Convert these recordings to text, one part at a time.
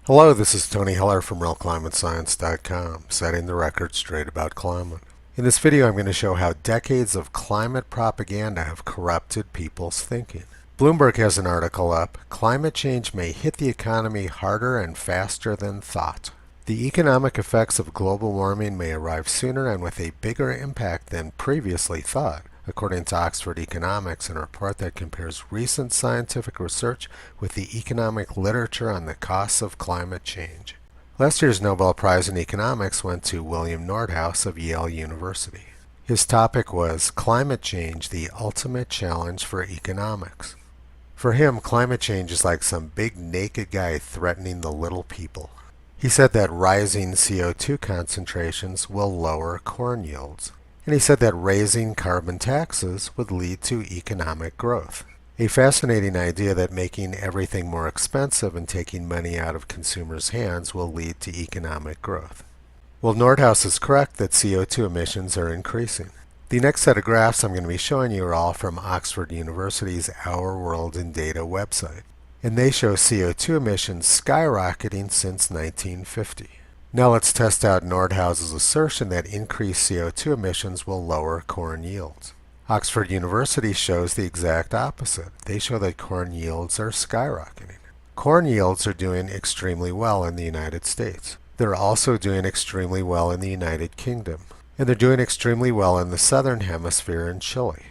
Hello, this is Tony Heller from RealClimateScience.com, setting the record straight about climate. In this video, I'm going to show how decades of climate propaganda have corrupted people's thinking. Bloomberg has an article up, "Climate Change May Hit the Economy Harder and Faster Than Thought." The economic effects of global warming may arrive sooner and with a bigger impact than previously thought, according to Oxford Economics in a report that compares recent scientific research with the economic literature on the costs of climate change. Last year's Nobel Prize in Economics went to William Nordhaus of Yale University. His topic was "Climate Change, the Ultimate Challenge for Economics." For him, climate change is like some big naked guy threatening the little people. He said that rising CO2 concentrations will lower corn yields. And he said that raising carbon taxes would lead to economic growth. A fascinating idea that making everything more expensive and taking money out of consumers' hands will lead to economic growth. Well, Nordhaus is correct that CO2 emissions are increasing. The next set of graphs I'm going to be showing you are all from Oxford University's Our World in Data website. And they show CO2 emissions skyrocketing since 1950. Now let's test out Nordhaus's assertion that increased CO2 emissions will lower corn yields. Oxford University shows the exact opposite. They show that corn yields are skyrocketing. Corn yields are doing extremely well in the United States. They're also doing extremely well in the United Kingdom. And they're doing extremely well in the southern hemisphere in Chile.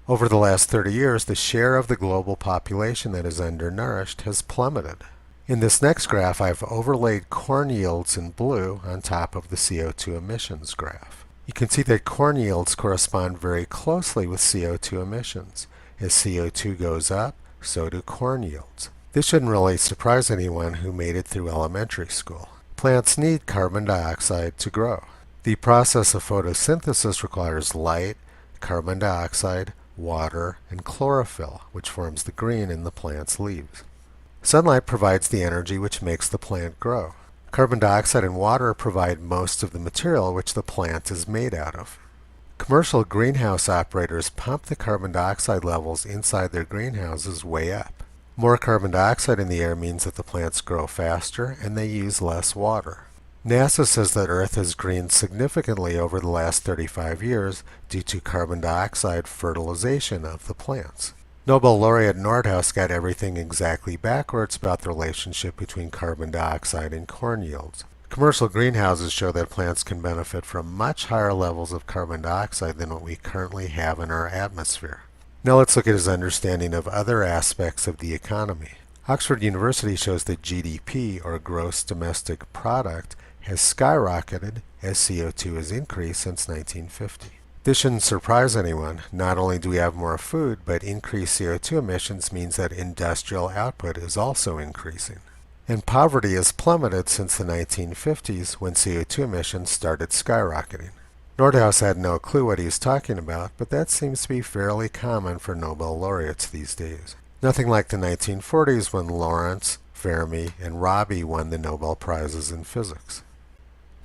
Over the last 30 years, the share of the global population that is undernourished has plummeted. In this next graph, I've overlaid corn yields in blue on top of the CO2 emissions graph. You can see that corn yields correspond very closely with CO2 emissions. As CO2 goes up, so do corn yields. This shouldn't really surprise anyone who made it through elementary school. Plants need carbon dioxide to grow. The process of photosynthesis requires light, carbon dioxide, water, and chlorophyll, which forms the green in the plant's leaves. Sunlight provides the energy which makes the plant grow. Carbon dioxide and water provide most of the material which the plant is made out of. Commercial greenhouse operators pump the carbon dioxide levels inside their greenhouses way up. More carbon dioxide in the air means that the plants grow faster and they use less water. NASA says that Earth has greened significantly over the last 35 years due to carbon dioxide fertilization of the plants. Nobel laureate Nordhaus got everything exactly backwards about the relationship between carbon dioxide and corn yields. Commercial greenhouses show that plants can benefit from much higher levels of carbon dioxide than what we currently have in our atmosphere. Now let's look at his understanding of other aspects of the economy. Oxford University shows that GDP, or gross domestic product, has skyrocketed as CO2 has increased since 1950. This shouldn't surprise anyone. Not only do we have more food, but increased CO2 emissions means that industrial output is also increasing. And poverty has plummeted since the 1950s when CO2 emissions started skyrocketing. Nordhaus had no clue what he was talking about, but that seems to be fairly common for Nobel laureates these days. Nothing like the 1940s when Lawrence, Fermi, and Rabi won the Nobel Prizes in physics.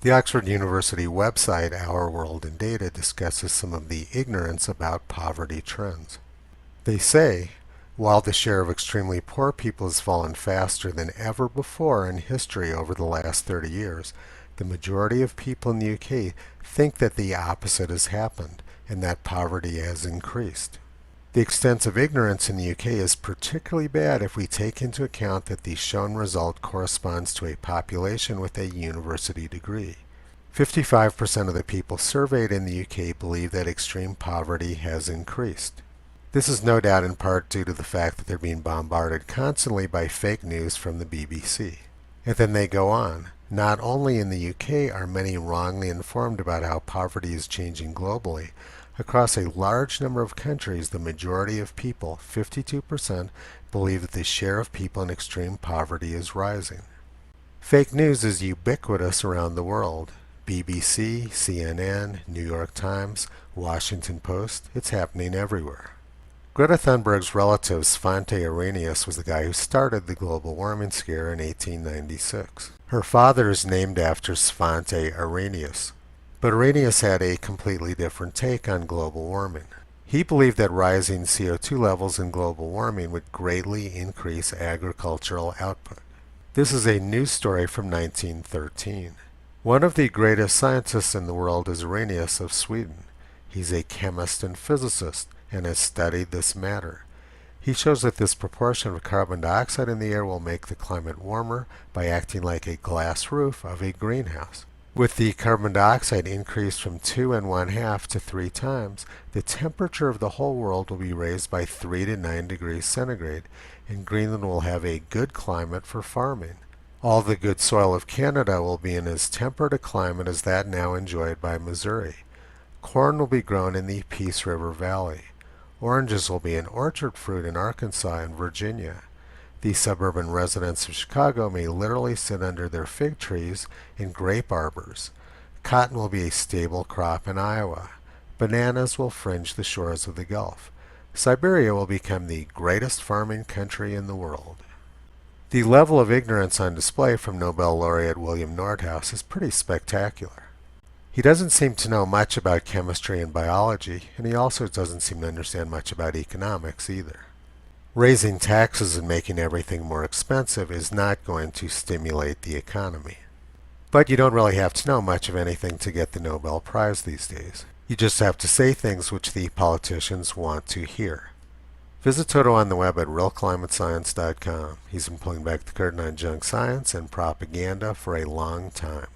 The Oxford University website, Our World in Data, discusses some of the ignorance about poverty trends. They say, while the share of extremely poor people has fallen faster than ever before in history over the last 30 years, the majority of people in the UK think that the opposite has happened and that poverty has increased. The extent of ignorance in the UK is particularly bad if we take into account that the shown result corresponds to a population with a university degree. 55% of the people surveyed in the UK believe that extreme poverty has increased. This is no doubt in part due to the fact that they're being bombarded constantly by fake news from the BBC. And then they go on. Not only in the UK are many wrongly informed about how poverty is changing globally, across a large number of countries, the majority of people, 52%, believe that the share of people in extreme poverty is rising. Fake news is ubiquitous around the world. BBC, CNN, New York Times, Washington Post, it's happening everywhere. Greta Thunberg's relative Svante Arrhenius was the guy who started the global warming scare in 1896. Her father is named after Svante Arrhenius. But Arrhenius had a completely different take on global warming. He believed that rising CO2 levels in global warming would greatly increase agricultural output. This is a news story from 1913. One of the greatest scientists in the world is Arrhenius of Sweden. He's a chemist and physicist and has studied this matter. He shows that this proportion of carbon dioxide in the air will make the climate warmer by acting like a glass roof of a greenhouse. With the carbon dioxide increased from 2.5 to 3 times, the temperature of the whole world will be raised by 3 to 9 degrees centigrade, and Greenland will have a good climate for farming. All the good soil of Canada will be in as temperate a climate as that now enjoyed by Missouri. Corn will be grown in the Peace River Valley. Oranges will be an orchard fruit in Arkansas and Virginia. The suburban residents of Chicago may literally sit under their fig trees in grape arbors. Cotton will be a stable crop in Iowa. Bananas will fringe the shores of the Gulf. Siberia will become the greatest farming country in the world. The level of ignorance on display from Nobel laureate William Nordhaus is pretty spectacular. He doesn't seem to know much about chemistry and biology, and he also doesn't seem to understand much about economics either. Raising taxes and making everything more expensive is not going to stimulate the economy. But you don't really have to know much of anything to get the Nobel Prize these days. You just have to say things which the politicians want to hear. Visit Toto on the web at realclimatescience.com. He's been pulling back the curtain on junk science and propaganda for a long time.